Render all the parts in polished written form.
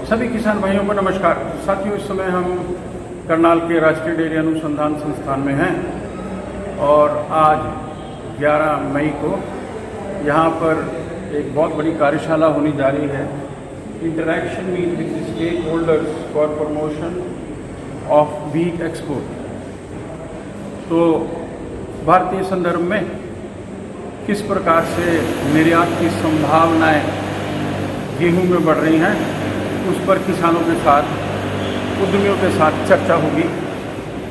सभी किसान भाइयों को नमस्कार। साथियों, इस समय हम करनाल के राष्ट्रीय डेयरी अनुसंधान संस्थान में हैं और आज 11 मई को यहाँ पर एक बहुत बड़ी कार्यशाला होने जा रही है, interaction meet with stakeholders for promotion of wheat export. तो भारतीय संदर्भ में किस प्रकार से निर्यात की संभावनाएं गेहूं में बढ़ रही हैं, उस पर किसानों के साथ, उद्यमियों के साथ चर्चा होगी।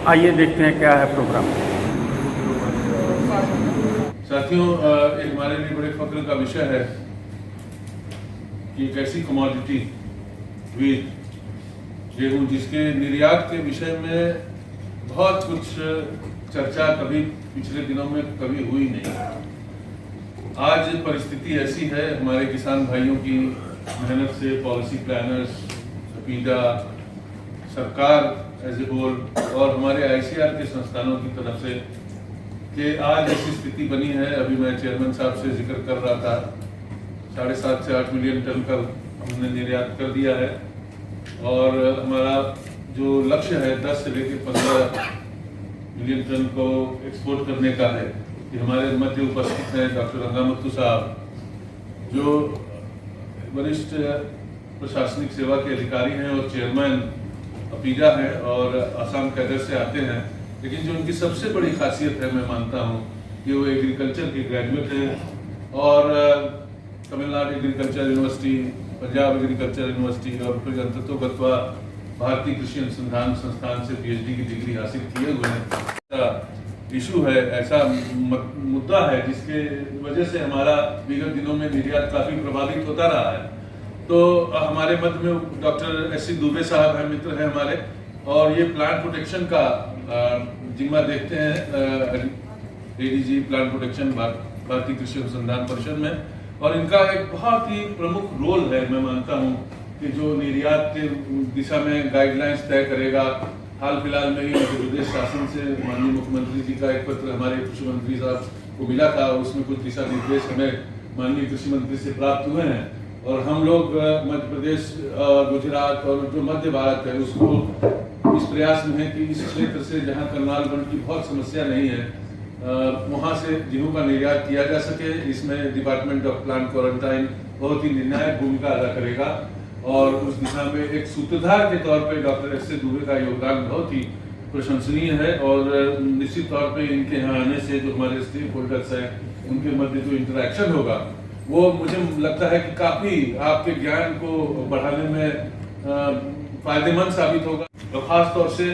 आइए देखते हैं क्या है प्रोग्राम। साथियों, एक हमारे लिए बड़े फख्र का विषय है कि एक ऐसी कमोडिटी व्हीट गेहूं जिसके निर्यात के विषय में बहुत कुछ चर्चा कभी पिछले दिनों में कभी हुई नहीं। आज परिस्थिति ऐसी है, हमारे किसान भाइयों की मेहनत से पॉलिसी प्लानर्स, पीडा, सरकार एज ए होल और हमारे आईसीआर के संस्थानों की तरफ से कि आज ऐसी स्थिति बनी है। अभी मैं चेयरमैन साहब से जिक्र कर रहा था, 7.5 से 8 मिलियन टन का हमने निर्यात कर दिया है और हमारा जो लक्ष्य है 10 से लेकर 15 मिलियन टन को एक्सपोर्ट करने का है। कि हमारे मध्य उपस्थित हैं डॉक्टर रंगामुत्तु साहब, जो वरिष्ठ प्रशासनिक सेवा के अधिकारी हैं और चेयरमैन अपीजा हैं और आसाम कैडर से आते हैं। लेकिन जो उनकी सबसे बड़ी खासियत है, मैं मानता हूं कि वो एग्रीकल्चर के ग्रेजुएट हैं और Tamil Nadu agriculture university, Punjab agriculture university और फिर अंततोगत्वा भारतीय कृषि अनुसंधान संस्थान से पीएचडी की डिग्री हासिल किए हुए हैं। इशू है, ऐसा मुद्दा है जिसके वजह से हमारा विगत दिनों में निर्यात काफी प्रभावित होता रहा है। तो हमारे मध्य में डॉक्टर एस सी दुबे साहब हैं, मित्र हैं हमारे, और ये प्लांट प्रोटेक्शन का जिम्मा देखते हैं, एडीजी प्लांट प्रोटेक्शन भारतीय कृषि अनुसंधान परिषद में। और इनका एक बहुत ही प्रमुख रोल है, मैं मानता हूँ, कि जो निर्यात के दिशा में गाइडलाइंस तय करेगा। हाल फिलहाल में ही मध्य प्रदेश शासन से माननीय मुख्यमंत्री जी का एक पत्र हमारे कृषि मंत्री साहब को मिला था, उसमें कुछ दिशा निर्देश हमें माननीय कृषि मंत्री से प्राप्त हुए हैं और हम लोग मध्य प्रदेश, गुजरात और जो मध्य भारत है उसको इस प्रयास में है कि इस क्षेत्र से जहाँ करनाल बंड की बहुत समस्या नहीं है, वहाँ से गेहूं का निर्यात किया जा सके। इसमें डिपार्टमेंट ऑफ प्लांट क्वारंटाइन बहुत ही निर्णायक भूमिका अदा करेगा और उस दिशा में एक सूत्रधार के तौर पे डॉक्टर एस सी दुबे का योगदान बहुत ही प्रशंसनीय है। और निश्चित तौर पे इनके यहाँ आने से जो हमारे स्टेक होल्डर्स हैं उनके मध्य जो इंटरेक्शन होगा वो मुझे लगता है कि काफी आपके ज्ञान को बढ़ाने में फायदेमंद साबित होगा, और खास तौर से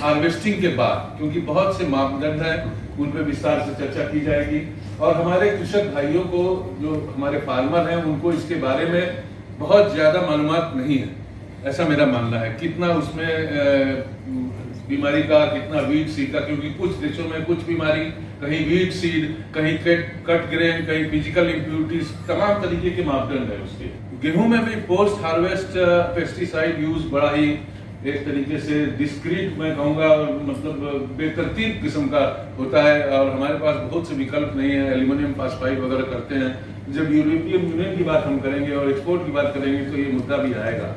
हार्वेस्टिंग के बाद, क्योंकि बहुत से मापदंड हैं, उन पर विस्तार से चर्चा की जाएगी। और हमारे कृषक भाइयों को, जो हमारे फार्मर हैं, उनको इसके बारे में बहुत ज्यादा मालूमात नहीं है, ऐसा मेरा मानना है। कितना उसमें बीमारी का, कितना वीट सीड का, क्योंकि कुछ देशों में कुछ बीमारी, कहीं वीट सीड, कहीं कट ग्रेन, कहीं फिजिकल इम्प्यूरिटीज, तमाम तरीके के मापदंड है उसके। गेहूं में भी पोस्ट हार्वेस्ट पेस्टिसाइड यूज बड़ा ही एक तरीके से डिस्क्रीट, मैं कहूँगा, मतलब बेतरतीब किस्म का होता है और हमारे पास बहुत से विकल्प नहीं है। एल्यूमिनियम फास्फाइड वगैरह करते हैं। जब यूरोपियन यूनियन की बात हम करेंगे और एक्सपोर्ट की बात करेंगे तो ये मुद्दा भी आएगा।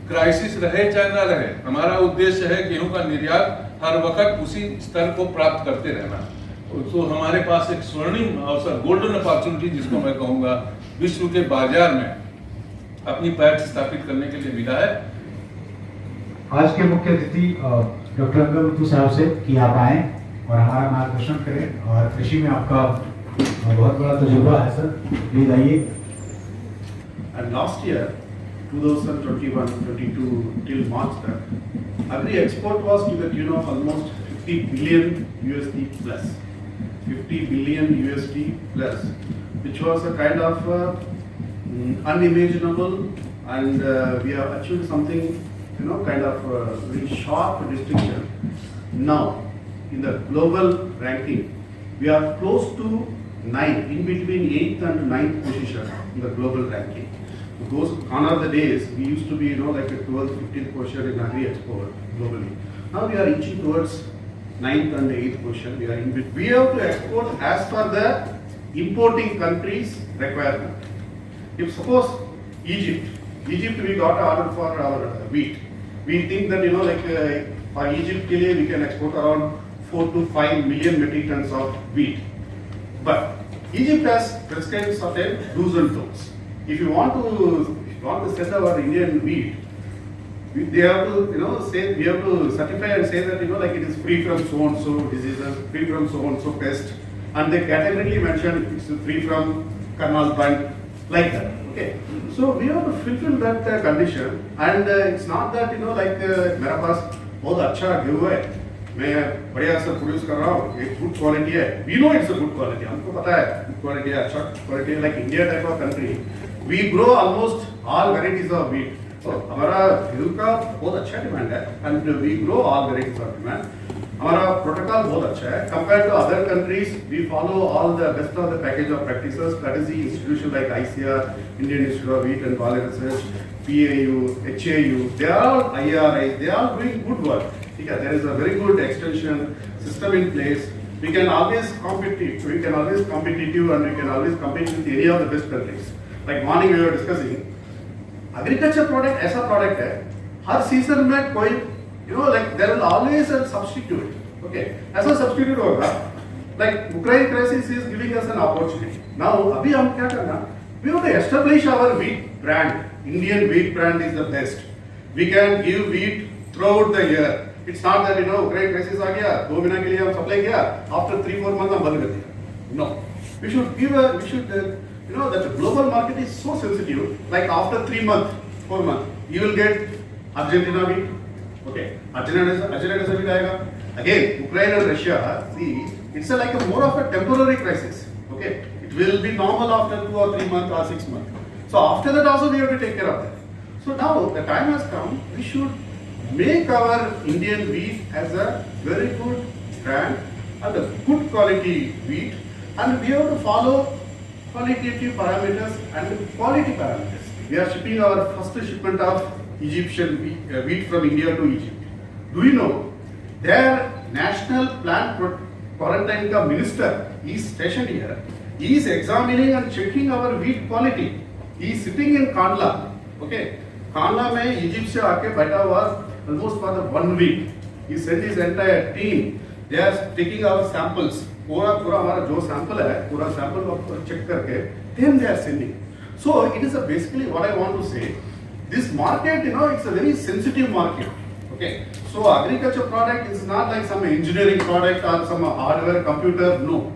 क्राइसिस रहे चाहे ना रहे, हमारा उद्देश्य है गेहूं का निर्यात हर वक्त उसी स्तर को प्राप्त करते रहना। तो हमारे पास एक स्वर्णिम अवसर, गोल्डन अपॉर्चुनिटी जिसको मैं कहूँगा, विश्व के बाजार में अपनी पैर स्थापित करने के लिए मिला है। आज के मुख्य अतिथि डॉक्टर रंगामुत्तु साहब से कि आप आए और हमारा मार्गदर्शन करें, और कृषि में आपका बहुत बड़ा तजुर्बा है सर, प्लीज आइए। And last year, 2021-22 till March, that agri export was to the tune of almost 50 billion USD plus, 50 billion USD plus, which was a kind of unimaginable, and we have achieved something, kind of very sharp distinction. Now, in the global ranking, we are close to 9, in between 8th and 9th position in the global ranking. Those gone are the days we used to be, like a 12th, 15th position in agri export globally. Now we are inching towards 9th and 8th position. We are in between. We have to export as per the importing countries' requirement. If suppose Egypt Egypt, we got an order for our wheat. We think that, for Egypt, we can export around 4 to 5 million metric tons of wheat. But Egypt has prescribed certain do's and don'ts. If you want to sell our Indian wheat, they have to, we have to certify and say that, it is free from so and so diseases, free from so and so pest, and they categorically mention it's free from Karnal plant, like that. Okay. So we have to fulfill that condition, and it's not that, मेरा पास बहुत अच्छा गेहूं है, मैं बढ़िया से produce कर रहा हूँ, एक गुड क्वालिटी है. We know it's a good quality. हमको पता है good quality है, अच्छा quality है. Like India type of country, we grow almost all varieties of wheat. So हमारा गेहूं का बहुत अच्छा डिमांड है, and we grow all varieties of demand. हमारा प्रोटोकॉल बहुत अच्छा है. Compared to other countries, we follow all the best of the package of practices. That is the institution like ICR, Indian Institute of Wheat and Barley Research, PAU, HAU. They are all IRIs. They are doing good work. There is a very good extension system in place. We can always compete. We can always competitive, and we can always compete with any of the best countries. Like morning we were discussing, agriculture product ऐसा product है, हर season में कोई, there will always a substitute. Okay, ऐसा substitute होगा. Like Ukraine crisis is giving us an opportunity. Now अभी हम क्या करना? We have to establish our wheat brand. Indian wheat brand is the best. We can give wheat throughout the year. It's not that Ukraine crisis आ गया, 2 महीने के लिए हम supply किया, after 3-4 months हम बंद कर दिया. No, we should that the global market is so sensitive. Like after 3 months, 4 months, you will get Argentina wheat. Okay, Argentina से भी आएगा. Again, Ukraine and Russia, see, it's like more of a temporary crisis. Okay, it will be normal after 2 or 3 months or 6 months. So after that also we have to take care of that. So now the time has come. We should make our Indian wheat as a very good brand and a good quality wheat, and we have to follow qualitative parameters and quality parameters. We are shipping our first shipment of Egyptian wheat from India to Egypt. Do you know their national plant quarantine ka minister is stationed here. He is examining and checking our wheat quality. He is sitting in Kandla. Okay, Kandla में Egypt से आके बैठा हुआ almost for the 1 week. He sent his entire team. They are taking our samples. पूरा हमारा जो sample है, पूरा sample को check करके, then they are sending. So it is basically what I want to say. This market, it's a very sensitive market. Okay. So agriculture product is not like some engineering product or some hardware computer. No.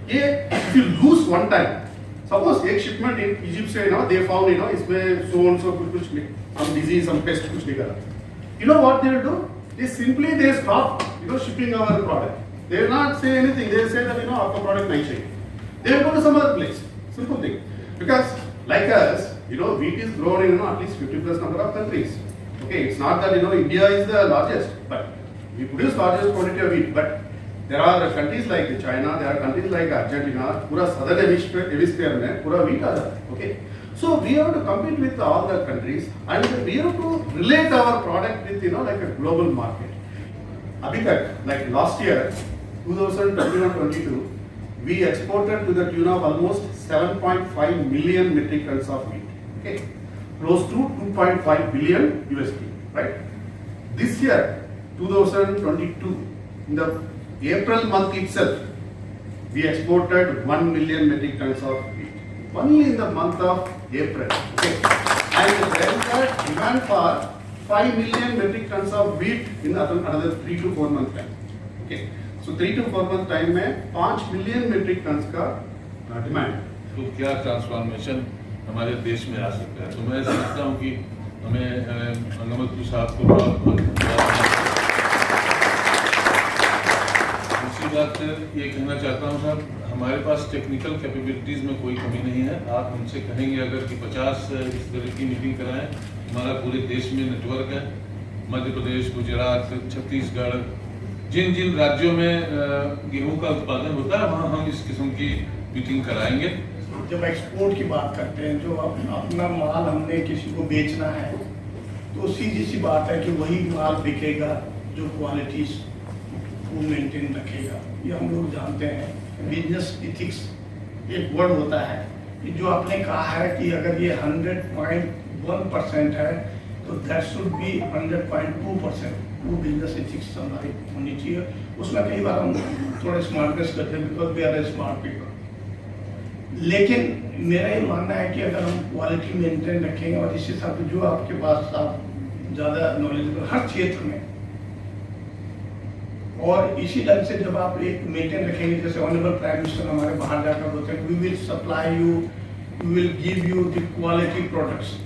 If you lose one time, suppose एक shipment in Egypt से, they found, इसमें so and so कुछ some disease, some pest कुछ निकला. You know what they will do? They stop, shipping our product. They will not say anything. They will say that, आपका product नहीं चाहिए. They will go to some other place. Simple thing. Because like us, wheat is grown in at least 50 plus number of countries. Okay, it's not that India is the largest, but we produce largest quantity of wheat. But there are countries like China, there are countries like Argentina, पूरा southern hemisphere में पूरा wheat आ जाता है. Okay. So we have to compete with all the countries, and we have to relate our product with like a global market. Abhi tak, like last year, 2021-22, we exported to the tune of almost 7.5 million metric tons of wheat. Okay, close to 2.5 billion USD. Right. This year, 2022, in the April month itself, we exported 1 million metric tons of wheat. Only in the month of April. Okay. And there is a demand for 5 million metric tons of wheat in another 3 to 4 months time. Okay. So 3 to 4 months time में 5 million metric tons का demand. तो क्या transformation हमारे देश में आ सकता है? तो मैं समझता हूँ कि हमें अंगमतू साहब को बहुत बात ये कहना चाहता हूँ साहब, हमारे पास टेक्निकल कैपेबिलिटीज़ में कोई कमी नहीं है. आप हमसे कहेंगे अगर कि 50 इस तरह की मीटिंग कराएं, हमारा पूरे देश में नेटवर्क है. मध्य प्रदेश, गुजरात, छत्तीसगढ़, जिन राज्यों में गेहूं का उत्पादन होता है वहाँ हम इस किस्म की मीटिंग कराएंगे. जब एक्सपोर्ट की बात करते हैं, जो अपना माल हमने किसी को बेचना है, तो सीधी सी बात है कि वही माल बिकेगा जो क्वालिटी वो मेंटेन रखेगा. ये हम लोग जानते हैं. बिजनेस इथिक्स एक वर्ड होता है कि जो आपने कहा है कि अगर ये 100 पॉइंट 1% है, तो दैट शुड बी 100.2%। वो बिजनेस एथिक्स हमारी होनी चाहिए। उसमें कई बार हम थोड़ा स्मार्टनेस करते हैं, because we are smart people. लेकिन मेरा ये मानना है कि अगर हम क्वालिटी मेंटेन रखेंगे और इसी हिसाब से जो आपके पास आप ज़्यादा नॉलेजेबल हर क्षेत्र में, और इसी ढंग से जब आप एक मेंटेन रखेंगे, जैसे ऑनरेबल प्राइम मिनिस्टर हमारे बाहर जाकर बोलते हैं, we will supply you, we will give you the quality products.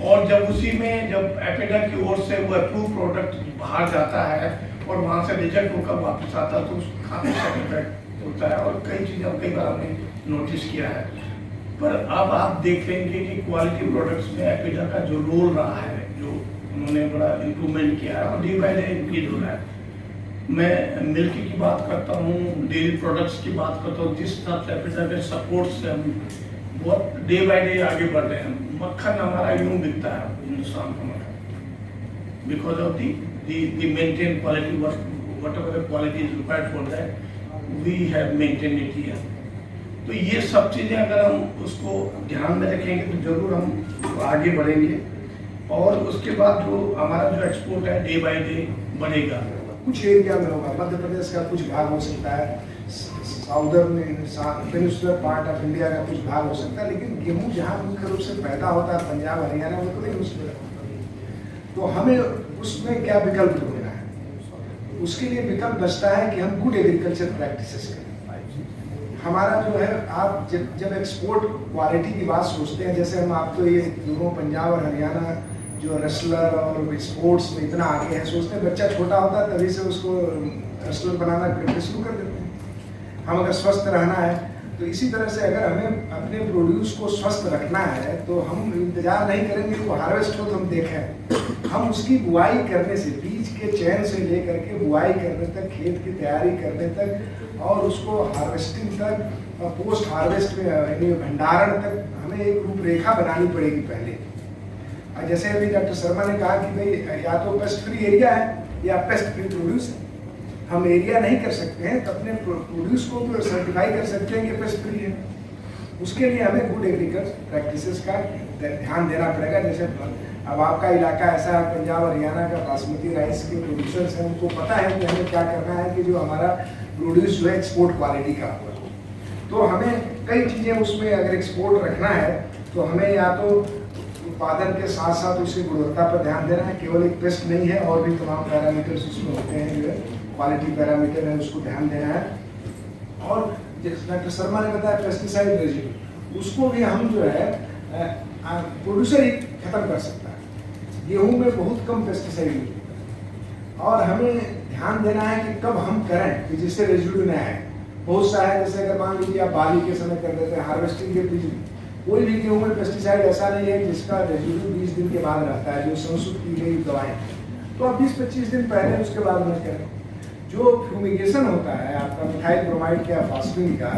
और जब उसी में जब एपेडा की ओर से वो अप्रूव प्रोडक्ट बाहर जाता है और वहाँ से रिजल्ट होकर वापस आता है, तो उसको काफ़ी सेटिस्फाइड होता है। और कई चीज़ें कई बार हमने नोटिस किया है। पर अब आप देख लेंगे कि क्वालिटी प्रोडक्ट्स में एपेडा का जो रोल रहा है, जो उन्होंने बड़ा इम्प्रूवमेंट किया है और डे बाय डे इंक्रीज हो रहा है। मैं मिल्क की बात करता हूँ, डेयरी प्रोडक्ट्स की बात करता हूँ, जिस तरह से एपेडा के सपोर्ट से हम बहुत डे बाय डे आगे बढ़ रहे हैं। मक्खन हमारा यूं बिकता है हिंदुस्तान का मक्खन, because of the maintain quality, whatever quality is required for that we have maintain it here. तो ये सब चीज़ें अगर हम उसको ध्यान में रखेंगे तो जरूर हम आगे बढ़ेंगे। और उसके बाद जो हमारा जो एक्सपोर्ट है डे बाय डे बढ़ेगा। कुछ एरिया में होगा, मध्य प्रदेश का कुछ भाग हो सकता है, southern peninsular part of India का कुछ भाग हो सकता है, लेकिन गेहूं जहाँ मुख्य रूप से पैदा होता है पंजाब हरियाणा में, तो नहीं उसमें। तो हमें उसमें क्या विकल्प ढूंढना है? उसके लिए विकल्प बचता है कि हम गुड एग्रीकल्चर प्रैक्टिसेस करें। हमारा जो है, आप जब एक्सपोर्ट क्वालिटी की बात सोचते हैं, जैसे हम आप तो ये दोनों पंजाब और हरियाणा जो रेसलर और स्पोर्ट्स में इतना आगे है, सोचते हैं बच्चा छोटा होता है तभी से उसको रेसलर बनाना प्रैक्टिस शुरू कर देते हैं। हम अगर स्वस्थ रहना है तो इसी तरह से अगर हमें अपने प्रोड्यूस को स्वस्थ रखना है तो हम इंतजार नहीं करेंगे कि वो हार्वेस्ट हो तो हम देखें। हम उसकी बुआई करने से, बीज के चयन से लेकर के बुआई करने तक, खेत की तैयारी करने तक और उसको हार्वेस्टिंग तक और पोस्ट हार्वेस्ट में यानी भंडारण तक हमें एक रूपरेखा बनानी पड़ेगी पहले। जैसे अभी डॉक्टर शर्मा ने कहा कि भाई या तो पेस्ट फ्री एरिया है या पेस्ट फ्री प्रोड्यूस है। हम एरिया नहीं कर सकते हैं तो अपने प्रोड्यूस को तो सर्टिफाई कर सकते हैं कि पेस्ट फ्री है। उसके लिए हमें गुड एग्रीकल्चर प्रैक्टिसेस का ध्यान देना पड़ेगा। जैसे अब आपका इलाका ऐसा है, पंजाब हरियाणा का बासमती राइस के प्रोड्यूसर्स हैं, उनको पता है कि हमें क्या करना है कि जो हमारा प्रोड्यूस जो है एक्सपोर्ट क्वालिटी का हो। तो हमें कई चीज़ें उसमें अगर एक्सपोर्ट रखना है तो हमें या तो उत्पादन के साथ साथ उसकी गुणवत्ता पर ध्यान देना है। केवल एक पेस्ट नहीं है, और भी तमाम पैरामीटर्स उसमें होते हैं, जो है क्वालिटी पैरामीटर है, उसको ध्यान देना है। और जैसे डॉक्टर शर्मा ने बताया पेस्टिसाइड रेजिड्यू, उसको भी हम जो है प्रोड्यूसर ही खत्म कर सकता है। गेहूं में बहुत कम पेस्टिसाइड यूज होता है और हमें ध्यान देना है कि कब हम करें कि जिससे रेजिड्यू न आए। बहुत सा है, जैसे अगर मान लीजिए आप बाली के समय कर देते हैं, हार्वेस्टिंग के बीच कोई भी गेहूं में पेस्टिसाइड ऐसा नहीं है जिसका रेजिड्यू 20 दिन के बाद रहता है, जो संशोधित की गई दवाएं, तो आप 20-25 दिन पहले उसके बाद न करें। जो फ्यूमिगेशन होता है आपका मिथाइल ब्रोमाइड का, फास्फिन का,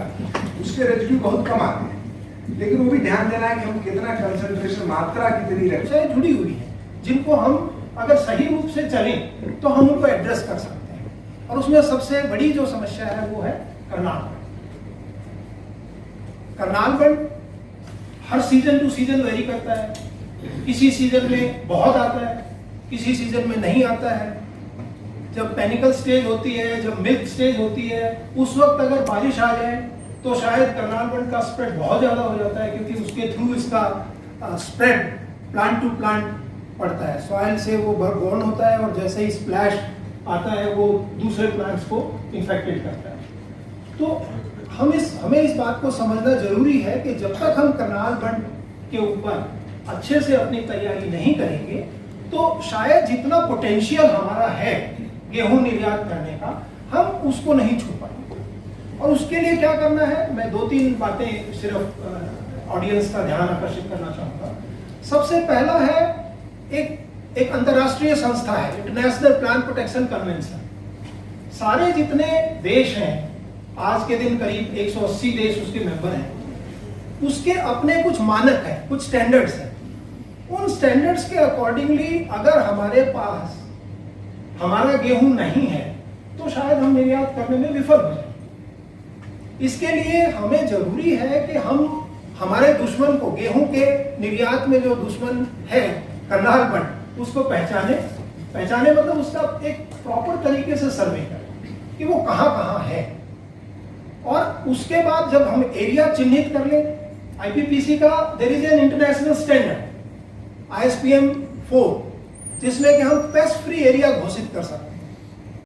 उसके रेजिड्यू बहुत कम आते हैं, लेकिन वो भी ध्यान देना है कि हम कितना कंसंट्रेशन, मात्रा कितनी रखें, जुड़ी हुई है, जिनको हम अगर सही रूप से चलें तो हम उनको एड्रेस कर सकते हैं। और उसमें सबसे बड़ी जो समस्या है वो है करनाल बंड। करनाल बंड हर सीजन टू सीजन वेरी करता है। किसी सीजन में बहुत आता है, किसी सीजन में नहीं आता है। जब पैनिकल स्टेज होती है, जब मिल्क स्टेज होती है, उस वक्त अगर बारिश आ जाए तो शायद करनाल बंड का स्प्रेड बहुत ज़्यादा हो जाता है, क्योंकि उसके थ्रू इसका स्प्रेड प्लांट टू प्लांट पड़ता है। सॉइल से वो बर्न होता है और जैसे ही स्प्लैश आता है वो दूसरे प्लांट्स को इन्फेक्टेड करता है। तो हमें इस बात को समझना जरूरी है कि जब तक हम करनाल बंड के ऊपर अच्छे से अपनी तैयारी नहीं करेंगे तो शायद जितना पोटेंशियल हमारा है गेहूं निर्यात करने का, हम उसको नहीं छू पाएंगे। और उसके लिए क्या करना है, मैं 2-3 बातें सिर्फ ऑडियंस का ध्यान आकर्षित करना चाहूँगा। सबसे पहला है एक अंतर्राष्ट्रीय संस्था है, इंटरनेशनल प्लांट प्रोटेक्शन कन्वेंशन। सारे जितने देश हैं, आज के दिन करीब 180 देश उसके मेंबर हैं, उसके अपने कुछ मानक हैं, कुछ स्टैंडर्ड्स हैं। उन स्टैंडर्ड्स के अकॉर्डिंगली अगर हमारे पास हमारा गेहूं नहीं है तो शायद हम निर्यात करने में विफल हो जाए। इसके लिए हमें जरूरी है कि हम हमारे दुश्मन को, गेहूं के निर्यात में जो दुश्मन है करनाल बंड, उसको पहचाने मतलब उसका एक प्रॉपर तरीके से सर्वे करें कि वो कहाँ है, और उसके बाद जब हम एरिया चिन्हित कर लें, आईपीपीसी का there is an international standard ISPM 4 जिसमें कि हम पेस्ट फ्री एरिया घोषित कर सकते हैं।